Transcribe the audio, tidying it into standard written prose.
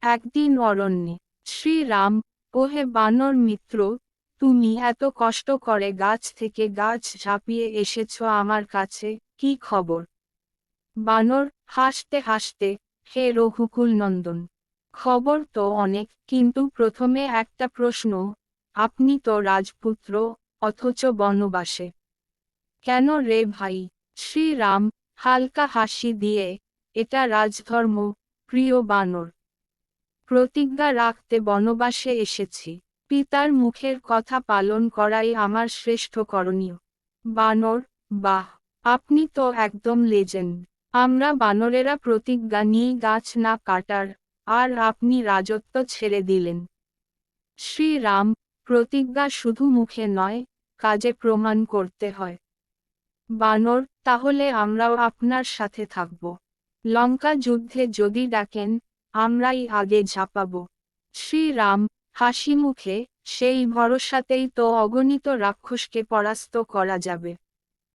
একদিন অরণ্যে শ্রীরাম, ওহে বানর মিত্র, তুমি এত কষ্ট করে গাছ থেকে গাছ ঝাঁপিয়ে এসেছ আমার কাছে, কি খবর? বানর হাসতে হাসতে, হে রঘুকুল নন্দন, খবর তো অনেক, কিন্তু প্রথমে একটা প্রশ্ন, আপনি তো রাজপুত্র, অথচ বনবাসে কেন রে ভাই? শ্রীরাম হালকা হাসি দিয়ে, এটা রাজধর্ম, প্রিয় বানর। প্রতিজ্ঞা রাখতে বনবাসে এসেছি। পিতার মুখের কথা পালন করাই আমার শ্রেষ্ঠ করণীয়। বানর, বাহ, আপনি তো একদম লেজেন্ড। আমরা বানরেরা প্রতিজ্ঞা নিই গাছ না কাটার, আর আপনি রাজত্ব ছেড়ে দিলেন। শ্রীরাম, প্রতিজ্ঞা শুধু মুখে নয়, কাজে প্রমাণ করতে হয়। বানর, তাহলে আমরাও আপনার সাথে থাকব। লঙ্কা যুদ্ধে যদি ডাকেন, আমরাই আগে ঝাঁপাব। শ্রীরাম হাসি মুখে, সেই ভরসাতেই তো অগণিত রাক্ষসকে পরাস্ত করা যাবে।